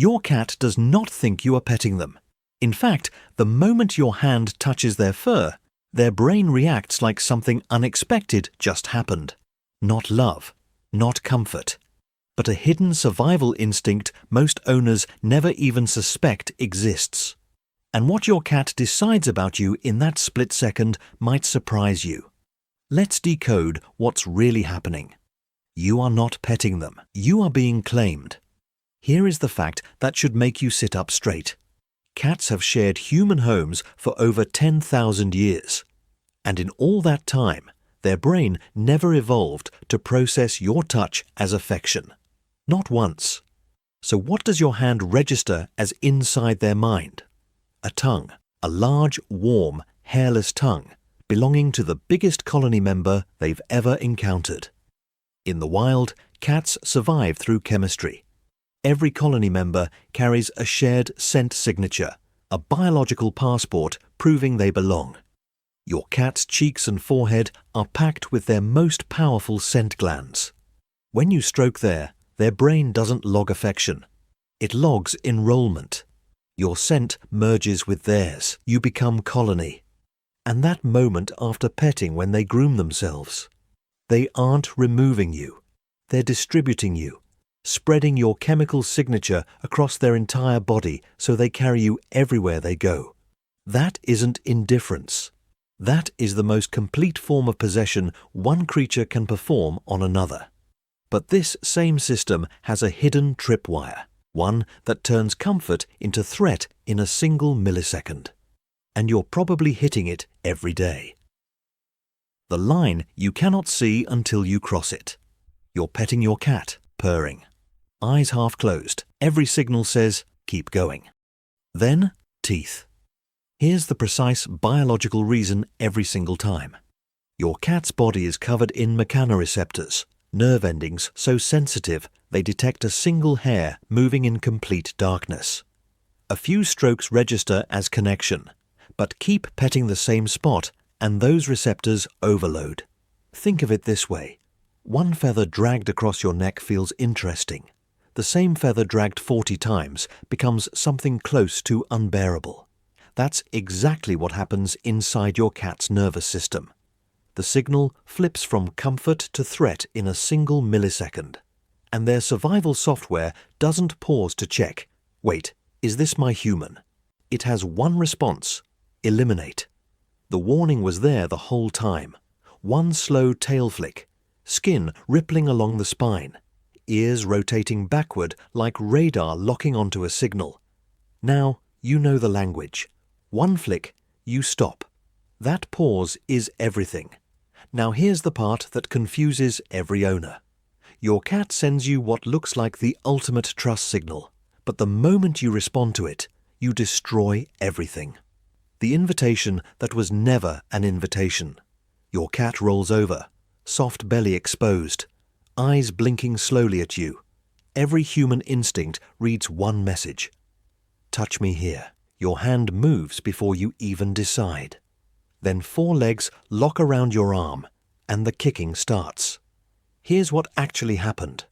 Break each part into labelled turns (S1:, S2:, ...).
S1: Your cat does not think you are petting them. In fact, the moment your hand touches their fur, their brain reacts like something unexpected just happened. Not love, not comfort, but a hidden survival instinct most owners never even suspect exists. And what your cat decides about you in that split second might surprise you. Let's decode what's really happening. You are not petting them. You are being claimed. Here is the fact that should make you sit up straight. Cats have shared human homes for over 10,000 years. And in all that time, their brain never evolved to process your touch as affection. Not once. So what does your hand register as inside their mind? A tongue, a large, warm, hairless tongue, belonging to the biggest colony member they've ever encountered. In the wild, cats survive through chemistry. Every colony member carries a shared scent signature, a biological passport proving they belong. Your cat's cheeks and forehead are packed with their most powerful scent glands. When you stroke there, their brain doesn't log affection. It logs enrollment. Your scent merges with theirs. You become colony. And that moment after petting when they groom themselves. They aren't removing you. They're distributing you, spreading your chemical signature across their entire body so they carry you everywhere they go. That isn't indifference. That is the most complete form of possession one creature can perform on another. But this same system has a hidden tripwire, one that turns comfort into threat in a single millisecond. And you're probably hitting it every day. The line you cannot see until you cross it. You're petting your cat, purring. Eyes half closed. Every signal says, keep going. Then, teeth. Here's the precise biological reason every single time. Your cat's body is covered in mechanoreceptors, nerve endings so sensitive they detect a single hair moving in complete darkness. A few strokes register as connection, but keep petting the same spot and those receptors overload. Think of it this way. One feather dragged across your neck feels interesting. The same feather dragged 40 times becomes something close to unbearable. That's exactly what happens inside your cat's nervous system. The signal flips from comfort to threat in a single millisecond. And their survival software doesn't pause to check. Wait, is this my human? It has one response. Eliminate. The warning was there the whole time. One slow tail flick. Skin rippling along the spine. Ears rotating backward like radar locking onto a signal. Now you know the language. One flick, you stop. That pause is everything. Now here's the part that confuses every owner. Your cat sends you what looks like the ultimate trust signal, but the moment you respond to it, you destroy everything. The invitation that was never an invitation. Your cat rolls over, soft belly exposed, eyes blinking slowly at you. Every human instinct reads one message. Touch me here. Your hand moves before you even decide. Then 4 legs lock around your arm, and the kicking starts. Here's what actually happened.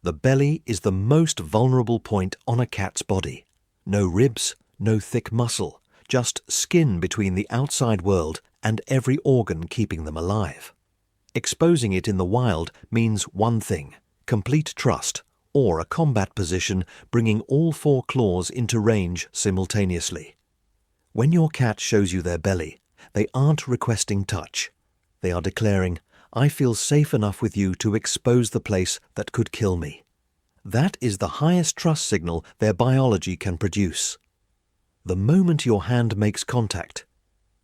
S1: The belly is the most vulnerable point on a cat's body. No ribs, no thick muscle, just skin between the outside world and every organ keeping them alive. Exposing it in the wild means one thing, complete trust, or a combat position bringing all 4 claws into range simultaneously. When your cat shows you their belly, they aren't requesting touch. They are declaring, I feel safe enough with you to expose the place that could kill me. That is the highest trust signal their biology can produce. The moment your hand makes contact,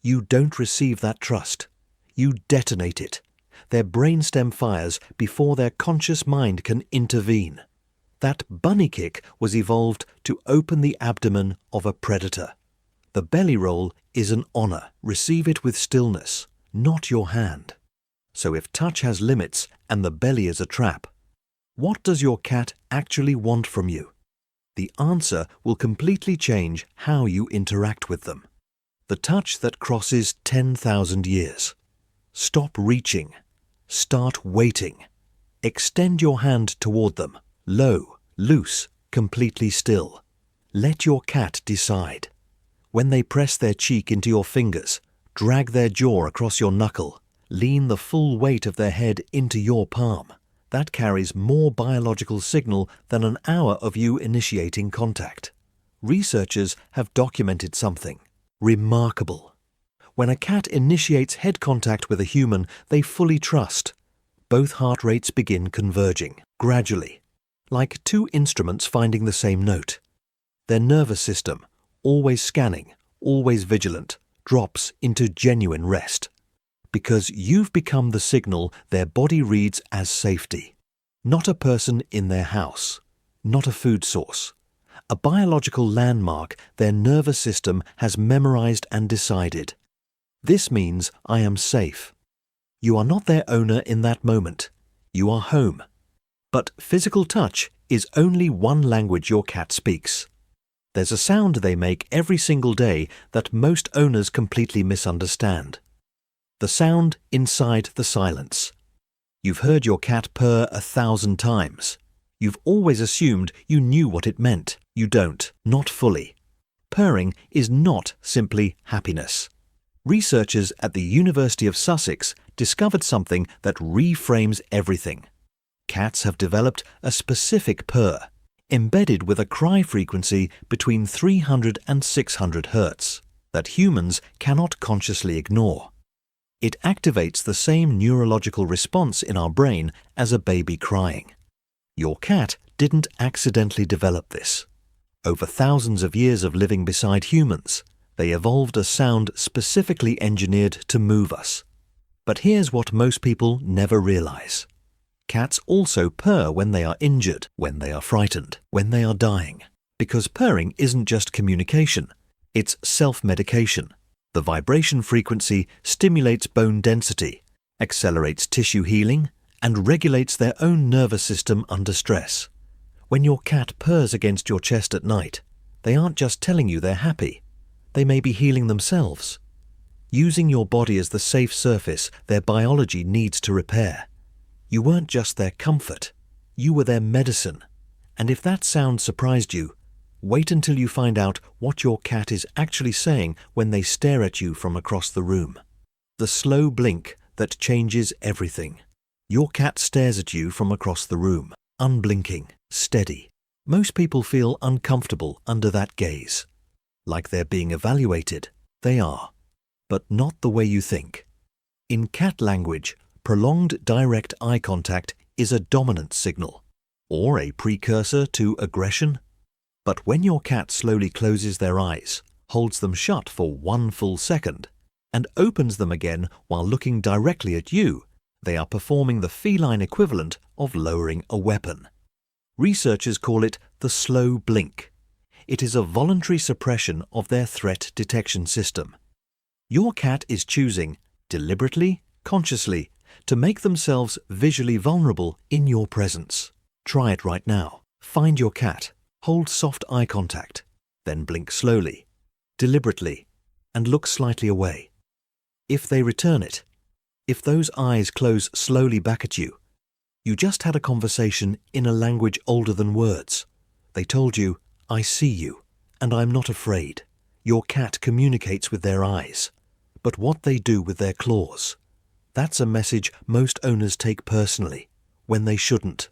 S1: you don't receive that trust. You detonate it. Their brainstem fires before their conscious mind can intervene. That bunny kick was evolved to open the abdomen of a predator. The belly roll is an honor. Receive it with stillness, not your hand. So if touch has limits and the belly is a trap, what does your cat actually want from you? The answer will completely change how you interact with them. The touch that crosses 10,000 years. Stop reaching. Start waiting. Extend your hand toward them. Low, loose, completely still. Let your cat decide. When they press their cheek into your fingers, drag their jaw across your knuckle, lean the full weight of their head into your palm, that carries more biological signal than an hour of you initiating contact. Researchers have documented something remarkable. When a cat initiates head contact with a human they fully trust, both heart rates begin converging, gradually, like two instruments finding the same note. Their nervous system, always scanning, always vigilant, drops into genuine rest. Because you've become the signal their body reads as safety. Not a person in their house, not a food source. A biological landmark their nervous system has memorized and decided. This means I am safe. You are not their owner in that moment. You are home. But physical touch is only one language your cat speaks. There's a sound they make every single day that most owners completely misunderstand. The sound inside the silence. You've heard your cat purr 1,000 times. You've always assumed you knew what it meant. You don't, not fully. Purring is not simply happiness. Researchers at the University of Sussex discovered something that reframes everything. Cats have developed a specific purr, embedded with a cry frequency between 300 and 600 Hz, that humans cannot consciously ignore. It activates the same neurological response in our brain as a baby crying. Your cat didn't accidentally develop this. Over thousands of years of living beside humans, they evolved a sound specifically engineered to move us. But here's what most people never realize. Cats also purr when they are injured, when they are frightened, when they are dying. Because purring isn't just communication, it's self-medication. The vibration frequency stimulates bone density, accelerates tissue healing, and regulates their own nervous system under stress. When your cat purrs against your chest at night, they aren't just telling you they're happy. They may be healing themselves. Using your body as the safe surface their biology needs to repair. You weren't just their comfort, you were their medicine. And if that sound surprised you, wait until you find out what your cat is actually saying when they stare at you from across the room. The slow blink that changes everything. Your cat stares at you from across the room, unblinking, steady. Most people feel uncomfortable under that gaze. Like they're being evaluated. They are. But not the way you think. In cat language, prolonged direct eye contact is a dominant signal, or a precursor to aggression. But when your cat slowly closes their eyes, holds them shut for 1 full second, and opens them again while looking directly at you, they are performing the feline equivalent of lowering a weapon. Researchers call it the slow blink. It is a voluntary suppression of their threat detection system. Your cat is choosing, deliberately, consciously, to make themselves visually vulnerable in your presence. Try it right now. Find your cat. Hold soft eye contact, then blink slowly, deliberately, and look slightly away. If they return it, if those eyes close slowly back at you, you just had a conversation in a language older than words. They told you, I see you, and I'm not afraid. Your cat communicates with their eyes, but what they do with their claws, that's a message most owners take personally, when they shouldn't.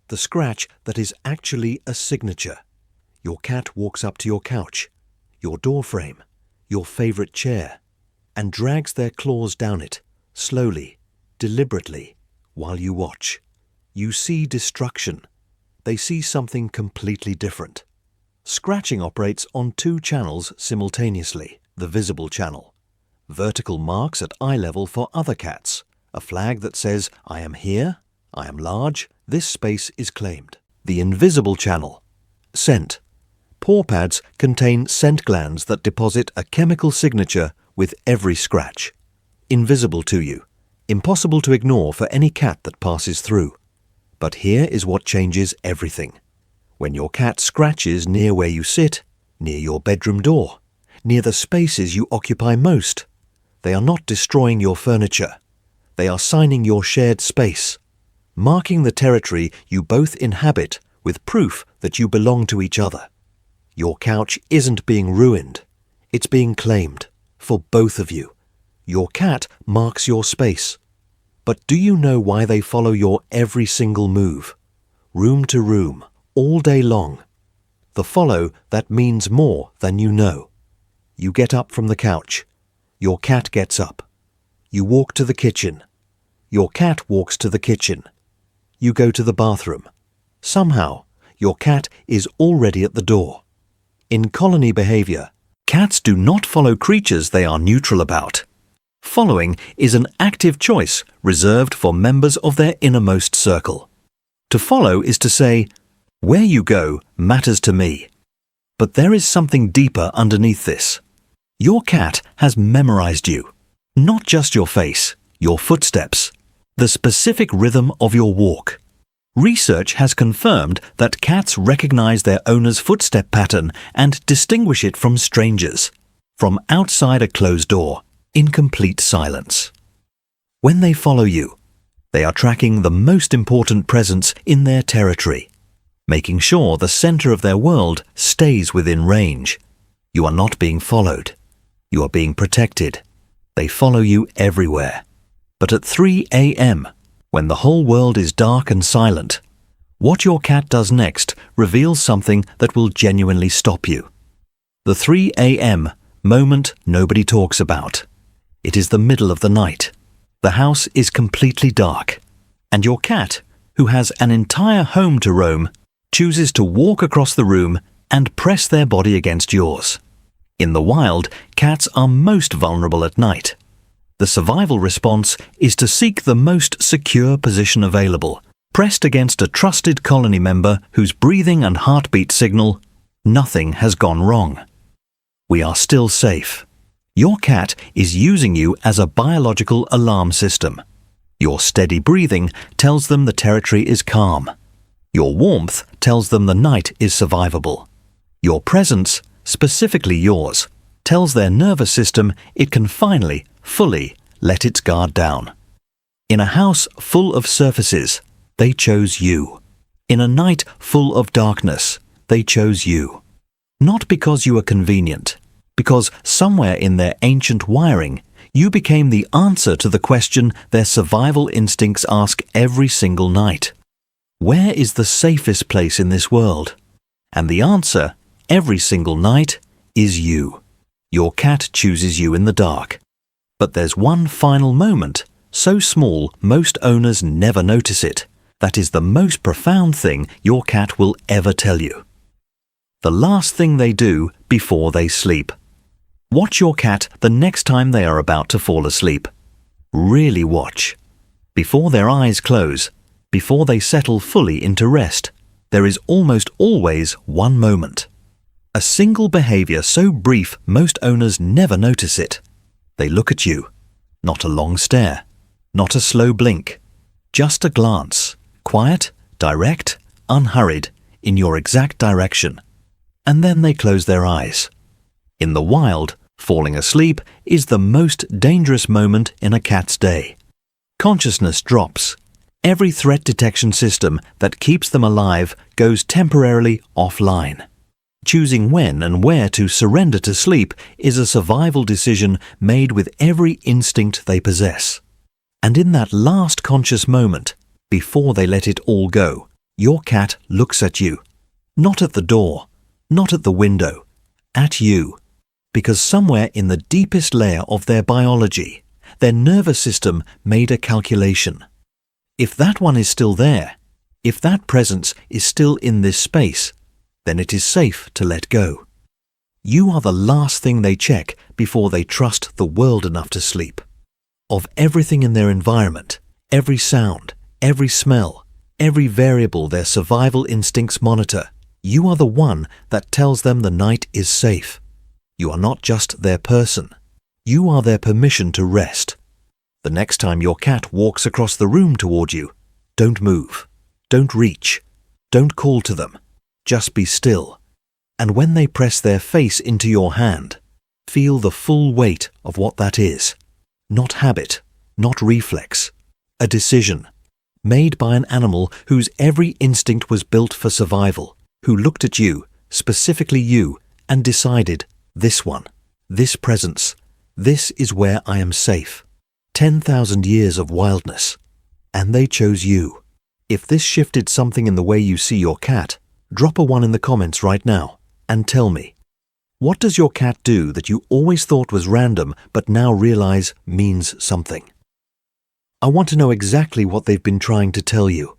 S1: The scratch that is actually a signature. Your cat walks up to your couch, your door frame, your favorite chair, and drags their claws down it, slowly, deliberately, while you watch. You see destruction. They see something completely different. Scratching operates on 2 channels simultaneously. The visible channel. Vertical marks at eye level for other cats. A flag that says, I am here, I am large, this space is claimed. The invisible channel. Scent. Paw pads contain scent glands that deposit a chemical signature with every scratch. Invisible to you. Impossible to ignore for any cat that passes through. But here is what changes everything. When your cat scratches near where you sit, near your bedroom door, near the spaces you occupy most, they are not destroying your furniture. They are signing your shared space, marking the territory you both inhabit with proof that you belong to each other. Your couch isn't being ruined. It's being claimed for both of you. Your cat marks your space. But do you know why they follow your every single move? Room to room, all day long. The follow that means more than you know. You get up from the couch. Your cat gets up. You walk to the kitchen. Your cat walks to the kitchen. You go to the bathroom. Somehow, your cat is already at the door. In colony behavior, cats do not follow creatures they are neutral about. Following is an active choice reserved for members of their innermost circle. To follow is to say, "Where you go matters to me." But there is something deeper underneath this. Your cat has memorized you. Not just your face, your footsteps, the specific rhythm of your walk. Research has confirmed that cats recognize their owner's footstep pattern and distinguish it from strangers, from outside a closed door, in complete silence. When they follow you, they are tracking the most important presence in their territory, making sure the center of their world stays within range. You are not being followed. You are being protected. They follow you everywhere. But at 3 a.m., when the whole world is dark and silent, what your cat does next reveals something that will genuinely stop you. The 3 a.m. moment nobody talks about. It is the middle of the night. The house is completely dark. And your cat, who has an entire home to roam, chooses to walk across the room and press their body against yours. In the wild, cats are most vulnerable at night. The survival response is to seek the most secure position available, pressed against a trusted colony member whose breathing and heartbeat signal, "Nothing has gone wrong. We are still safe." Your cat is using you as a biological alarm system. Your steady breathing tells them the territory is calm. Your warmth tells them the night is survivable. Your presence, specifically yours, tells their nervous system it can finally, fully let its guard down. In a house full of surfaces, they chose you. In a night full of darkness, they chose you. Not because you were convenient, because somewhere in their ancient wiring, you became the answer to the question their survival instincts ask every single night. Where is the safest place in this world? And the answer, every single night, is you. Your cat chooses you in the dark. But there's one final moment, so small most owners never notice it, that is the most profound thing your cat will ever tell you. The last thing they do before they sleep. Watch your cat the next time they are about to fall asleep. Really watch. Before their eyes close, before they settle fully into rest, there is almost always one moment. A single behavior so brief most owners never notice it. They look at you. Not a long stare. Not a slow blink. Just a glance. Quiet, direct, unhurried, in your exact direction. And then they close their eyes. In the wild, falling asleep is the most dangerous moment in a cat's day. Consciousness drops. Every threat detection system that keeps them alive goes temporarily offline. Choosing when and where to surrender to sleep is a survival decision made with every instinct they possess. And in that last conscious moment, before they let it all go, your cat looks at you. Not at the door, not at the window, at you. Because somewhere in the deepest layer of their biology, their nervous system made a calculation. If that one is still there, if that presence is still in this space, then it is safe to let go. You are the last thing they check before they trust the world enough to sleep. Of everything in their environment, every sound, every smell, every variable their survival instincts monitor, you are the one that tells them the night is safe. You are not just their person. You are their permission to rest. The next time your cat walks across the room toward you, don't move. Don't reach. Don't call to them. Just be still. And when they press their face into your hand, feel the full weight of what that is. Not habit, not reflex. A decision, made by an animal whose every instinct was built for survival, who looked at you, specifically you, and decided, this one, this presence, this is where I am safe. 10,000 years of wildness. And they chose you. If this shifted something in the way you see your cat, drop a 1 in the comments right now and tell me. What does your cat do that you always thought was random but now realize means something? I want to know exactly what they've been trying to tell you.